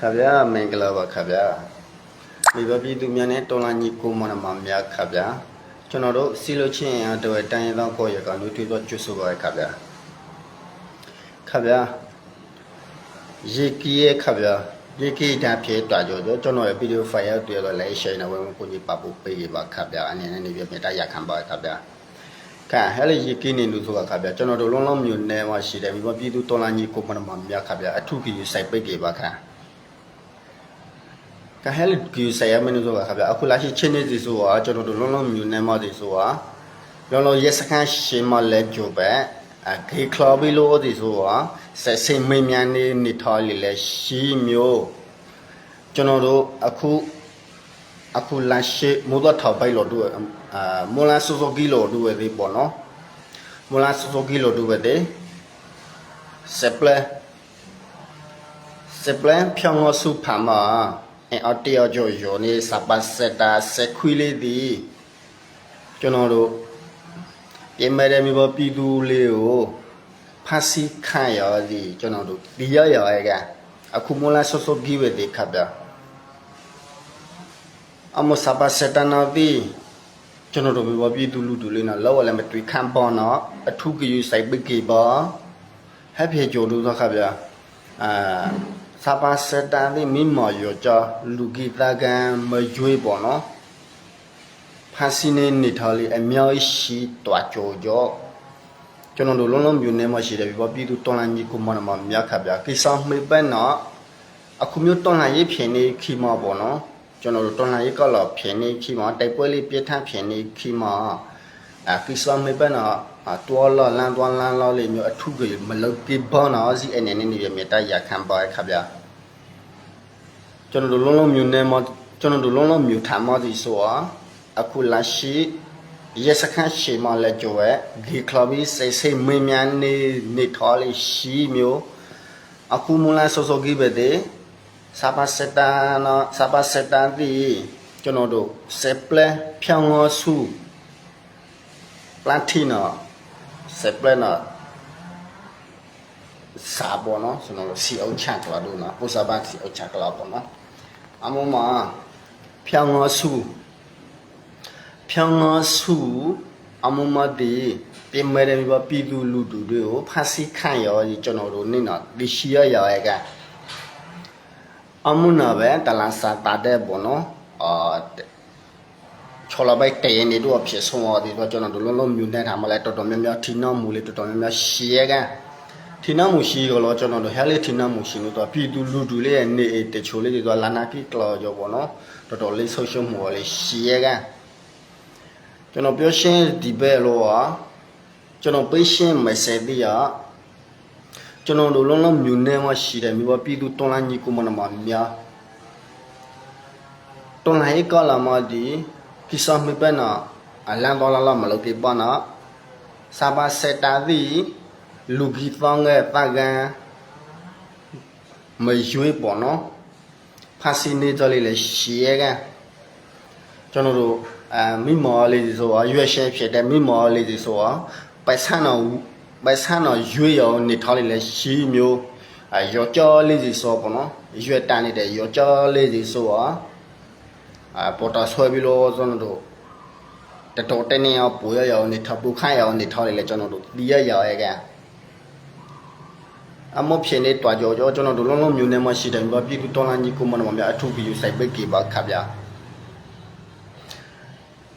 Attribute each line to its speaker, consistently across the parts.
Speaker 1: Kabia Mangalava Kabia. We will be to Miane Tolani Kumanamamia Kabia. Tonado, Silochin and to a tiny long Koyaka, Nutudo Jusuba Kabia. Kabia Yiki Kabia. Yiki Dapi Tajo, Tono a video fire to the relation of Wemukuni Papu Piba Kabia and any Metaya Kamba Kabia. Ka heli yikini nusuka kabia chono do long mu ne wa shi de mi ba pi tu tolani ko mana ma mya kabia athu ki sai pe ke ba kha ka heli ki sai ya me nusuka kabia aku la shi chin ne si so wa chono do long mu ne ma si so wa long ye sakan shi ma le jo ba a ke klo bi lo si so wa sai sai me mya ni tha li le shi myo chono do aku la shi mo do tha bai lo do Mola Suzuki lo do with the bono. Mola Suzuki lo do with the Seple Piano Supama and Atia Jojo ni Sabaseta Sequili di Jonodo Yemeremibo Pidu Leo Passi Kaya di Jonodo Dia Yaga Accumula Suzuki with the Kabia Amo Sabaseta now di General Bibi Dulina, lower limit we camp on a 2 you say big bar. Happy Jodu Habia. Saba said that the Mimo Yoja, Lugi Dagan, Majui Bono. Passing in Italy, and Mio she to a Jojo. General Lolom, you name was she, Bibi to Tonani Kumanama Miakabia. Kisam me banner. A commute on a penny Kima Bono. General Tonai color penny kima, Taipoli Pieta penny kima, a Kisam Mebana, a Tuala land one land lolly, a 2 Meloki Bonazi and any Metaya Kamba Kabia. General Lolom, you name General Lolom, you tamadi soa, a Kulashi, yes, I can't shame on let you wear, the clubby say Mimian Nitali, she mule, a Kumula Soso give a day. Sabaseta di Jonodo Seple Piano Su Platina Seplena Sabono sono si o chakla duna Pusabati o chakla bona Amoma Piano Su Amoma di Pimereva Pidu Ludu Passi Kayo di Jonodo Nina di Shia Yaga Amuna be talasa tade bono chola bai te ni do phe so di do jono do lo myu ne tha ma le to mya mya thina mu le to mya shi ga thina mu shi go lo jono do ha le thina mu shi no to pi tu lu du le ne te cho le di do lana ki klo jo bono to le so sho mu le shi ga jono pyo shin di be lo wa jono pai shin mai se di ya Jono Lolo Munema Shida, Miwapidu Tolani Kumanamia Tonai Kalamadi, Kisamibena, a Landola Maloki Bana, Saba Setadi, Lugifanga Pagan, Majui Bono, Passinitali Shiega, Jono Mimoli Zoa, USA Mimoli Zoa, Paisano. By son of Juyo Nitali she mu a Yojo lazy sopono, you tani de Yojo lazy soa, a potas hobilo zono. The totani of Puyo Nitabukai on the Tali Lejono, Dia Yaga. A mopshene to a Jojo, Jono Lono Munema Shid and Babi to Tolani Kumanamia to be you say Becky Bakabia.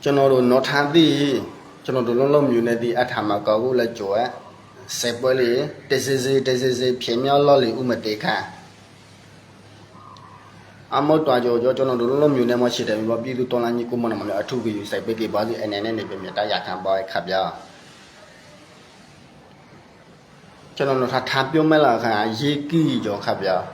Speaker 1: Jono not have the Jono Lono Munedi at Hamakago la Joa. Sepoli, this is Pemia Lolly Umateka. Amoto Jojo Lolo Munema Shit and Bobby to Tolani Kumanama to be you say Becky Body and any Metaya boy Kabia. Jono Tapio Melaka, Yiki Jo Kabia.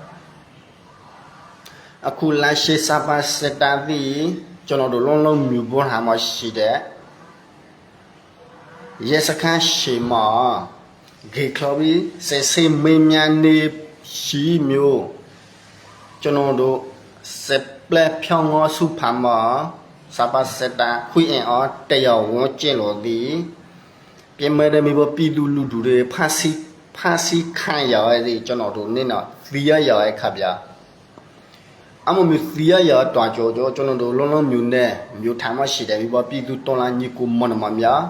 Speaker 1: Akulashi Saba Setavi, Jono Lolo Mubo Hamashide. Yes, I can't shima. Gay clubby says Mimian she mule. Jonodo Seple Pyongo Supama Sabaseta, Queen or Teo Wojelo di Pimeremibo Pidu Ludu, Passi Kaya, the Jonodo Nina, Via Kabia. အမမျိုးစီရရတွာကြောကျွန်တော်တို့လုံးလုံးမျိုးနဲ့မျိုးထိုင်မရှိတယ်ပြီးပြည်သူတော်လာညီကိုမနမများ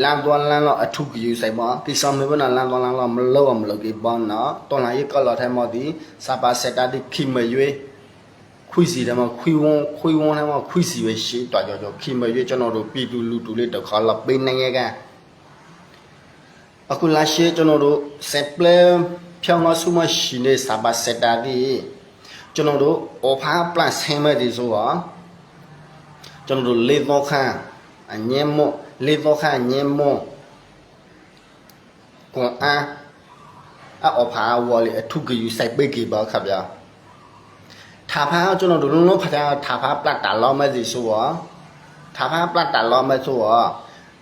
Speaker 1: လမ်းသွားလမ်းတော့အထုကယူဆိုင်ပါကိစ္စမဘနာလမ်းသွားလမ်းတော့မလောက်မလောက်ဒီဘောနော်တော်လာရေးကလာထိုင်မဒီစပါစက်တာဒီခိမရွေခွီစီတယ်မှာခွီဝန်းထဲမှာခွီစီပဲရှိတွာကြောခိမရွေကျွန်တော်တို့ပြည်သူလူတူလေးတစ်ခါလာပေးနိုင်ရကအခုလာရှေကျွန်တော်တို့စက်ပလဖြောင်းမဆုမရှိနေစပါစက်တာဒီကျွန်တော်တို့အော်ဖာပလတ်ဆင်းမဲ့ဒီဆိုတော့ကျွန်တော်တို့လေတော့ခန်းအငင်းမော့လေတော့ခန်းငင်းမော့ကွန်အော်ဖာဝေါ်လေအထုကယူစိုက်ပိတ်ကေပါခဗျာထာဖာကျွန်တော်တို့လုံးလုံးဖတာထာဖာပလတ်တာလောမဲ့ဒီဆိုတော့ထာဖာပလတ်တာလောမဲ့ဆိုတော့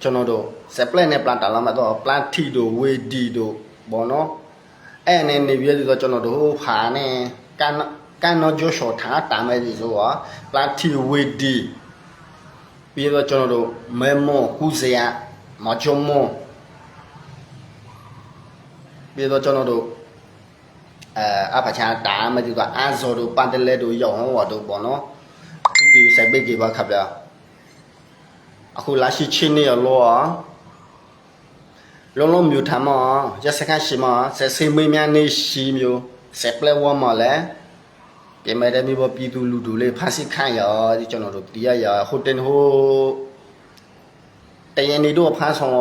Speaker 1: ကျွန်တော်တို့စက်ပလက်နဲ့ပလတ်တာလောမဲ့တော့ပလတ်ထီတို့ဝေဒီတို့ဘောနော်အဲ့နဲ့နေပြီးတော့ကျွန်တော်တို့ဖာနဲ့ကန်နော်ဂျိုရှောထားတာမဲ့ဒီဆိုတော့ပလတ်ထီဝေဒီပြီးတော့ကျွန်တော်တို့မဲမောကူစရာမချုံမောပြီးတော့ကျွန်တော်တို့အဖချာတာမဲ့ဒီကအာဇော်တို့ပန်တလဲတို့ရောက်ဟောတို့ပေါ့နော်သူဒီစိုက်ပိတ်ကြီးပါခဗျာအခုလာရှိချင်းနေရလောလုံးလုံးမျိုးထမရစခန်းရှိမဆက်စိမေးများနေရှိမျိုးဆက်ပလက်ဝမလဲပြင်မဲ့တဲ့မျိုးပြည်သူလူတူလေးဖားစီခန့်ရဒီကျွန်တော်တို့တရားရဟိုတင်ဟိုတရနေတို့ဖားဆောင်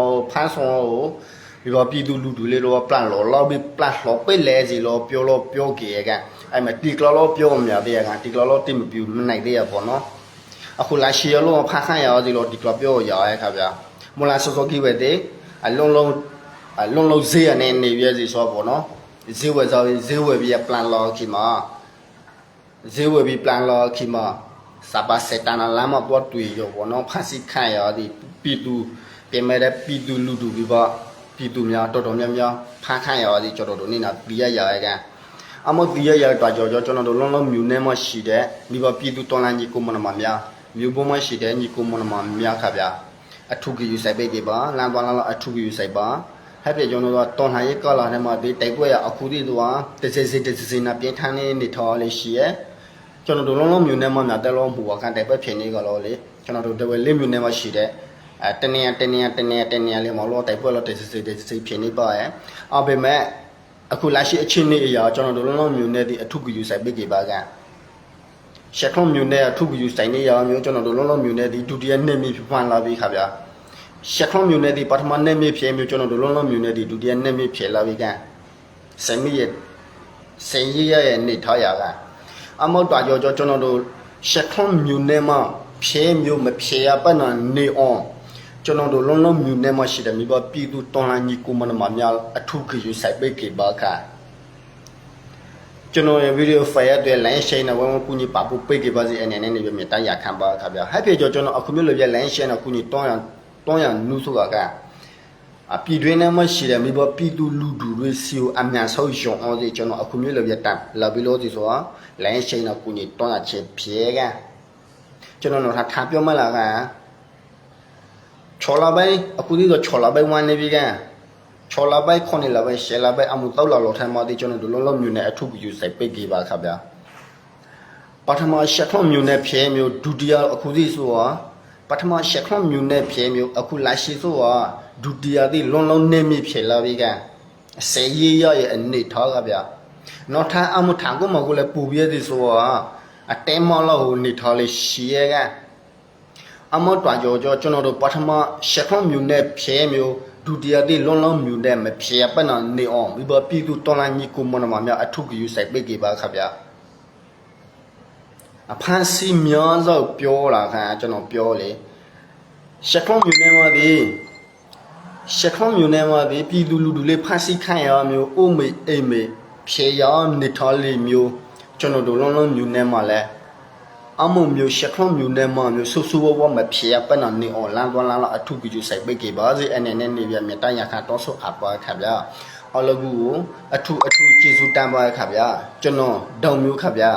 Speaker 1: ဒီပေါ်ပြည်သူလူတူလေးတော့ပလန်လောပြီးပလတ်လောပိတ်လဲစီလောပြောကြရကအဲ့မှာတီကလောပြောမြာတဲ့ကတီကလောတင်မပြူမနိုင်တဲ့ပေါ့နော်အခုလာရှီလောဖားခန့်ရစီလောတီကလောပြောရရခဗျာမလာစောကြီးပဲတဲ့အလုံးဈေးရနေနေပြစီဆိုပေါ့နော်ဈေးဝယ်စားဈေးဝယ်ပြီးပလန်လောခိမှာဈေးဝယ်ပြီးပလန်လောခိမှာစပါစက်တနာလာမတော့တွေ့ရောပေါ့နော်ဖားစီခန့်ရဒီပြည်သူပြင်မဲ့တဲ့ပြည်သူလူတူပြီးပါပြည်သူများတော်တော်များများဖားခန့်ရသည်ကျွန်တော်တို့နေနာပြည်ရရကအမပြည်ရတွားကြောကျွန်တော်တို့လုံးလုံးမြူနေမှရှိတဲ့မိဘပြည်သူတော်လန်ကြီးကိုမနမများမြို့ပေါ်မှာရှိတဲ့ညီကိုမနမများခဗျာအထုကယူဆိုင်ပိတ်ကြီးပါလမ်းသွားလမ်းအထုကယူဆိုင်ပါဟဲ့ပြကျွန်တော်တို့တော်လှန်ရေးကလာထဲမှာဒီတိုက်ပွဲရအခုဒီတော့တစနာပြင်းထန်နေထော်လေးရှိရဲ့ကျွန်တော်တို့လုံးလုံးမြူနေမှများတက်လို့မှုဝကန်တိုက်ပွဲဖြစ်နေကြလို့လေကျွန်တော်တို့တဝဲလေးမြူနေမှရှိတဲ့တနေလေးမလို့တိုက်ပွဲလို့တစိဖြစ်နေပါရဲ့အဘယ်မဲ့အခုလာရှိအချင်းနေအရာကျွန်တော်တို့လုံးလုံးမြူနေဒီအထုကယူဆိုင်ပိတ်ကြီးပါကရှက်ထုံမြူနေအထုကယူဆိုင်နေရမျိုးကျွန်တော်တို့လုံးလုံးမြူနေဒီဒုတိယနှစ်မြဖြစ်ဖန်လာပြီခဗျာရှက်ထုံမြူနေဒီပထမနှစ်မြဖြစ်မျိုးကျွန်တော်တို့လုံးလုံးမြူနေဒီဒုတိယနှစ်မြဖြစ်လာပြီကစမီရဲ့စင်ရရဲ့နေထားရကအမောက်တွာကြောကျွန်တော်တို့ရှက်ထုံမြူနေမှာဖြဲမျိုးမဖြဲရပတ်နာနေအောင်ကျွန်တော်တို့လုံးလုံးမြူနေမှရှိတယ်မိဘပြည်သူတော်လှန်ကြီးကိုမနမများအထုကယူဆိုင်ပိတ်ကေပါခကျွန်တော်ရဲ့ဗီဒီယိုဖိုင်ရတဲ့ line share နဲ့ဝန်ကူညီပါဖို့ပိတ်ကေပါစီအနေနဲ့နေပြမြတရခံပါခဗျာဟဲ့ပြေကျွန်တော်အခုမျိုးလိုပြ line share နဲ့ကူညီတောင်းရနုဆိုကအပြည်တွင်းနဲ့မှရှိတယ်မိဘပြည်သူလူတူတွေစီကိုအမြန်ဆုံးရုံအောင်ဒီကျွန်တော်အခုမျိုးလိုပြတန်လာပြီးလို့ဒီဆိုတော့ line share နဲ့ကူညီတောင်းရချေဖြဲကကျွန်တော်တို့ထားပြောမလားကချော်လာပိုင်းအခုဒီတော့ချော်လာပိုင်း1နေပြီကချော်လာပိုင်း9လာပိုင်း10လာပိုင်းအမှုတောက်လာလို့ထိုင်မှဒီကျွန်တော်တို့လုံးလုံးမျိုးနဲ့အထုပ်ယူဆိုင်ပိတ်ကြီးပါခဗျာပထမရှက်ခွန်မျိုးနဲ့ဖြဲမျိုးဒုတိယအခုဒီဆိုတော့ပထမရှက်ခွန်မျိုးနဲ့ဖြဲမျိုးအခုလာရှိဆိုတော့ဒုတိယဒီလုံးလုံးနေမြဖြစ်လာပြီကစေရရရဲ့အနေထားခဗျာနော်ထားအမှုထံကိုမကိုလည်းပူပြည့်သည်ဆိုတော့အတဲမော်လို့ဟိုနေထားလေးရှိရဲ့ကအမောတွာကြောကျွန်တော်တို့ပထမရှက်ခွန်မျိုးနဲ့ဖြဲမျိုးဒုတိယတိလုံးလုံးမြူတဲ့မဖြေပနာနေအောင်မိဘပြည်သူတော်လှန်ကြီးကိုမနမများအထုကယူဆိုင်ပိတ်ကြပါခဗျာအဖန်စီများသောပြောလာခံကျွန်တော်ပြောလေရှက်ခွန်မြူနေမှာဒီပြည်သူလူတူလေးဖန်စီခံရမျိုးအိုမေအိမ်မေဖြေရနေတော်လေးမျိုးကျွန်တော်တို့လုံးလုံးမြူနေမှာလဲအမုံမျိုးရှက်ခွန်မျိုးနဲ့မမျိုးဆူဆူဝဝမဖြေပနာနေအွန်လိုင်းသွားလာအထုကယူဆိုင်ပိတ်ကြပါစေအနေနဲ့နေပြမြတရခါတော့ဆော့အပ်ပါခဗျာအလကူအထုကျေစုတန်ပါခဗျာကျွန်တော်ဒေါမျိုးခဗျာ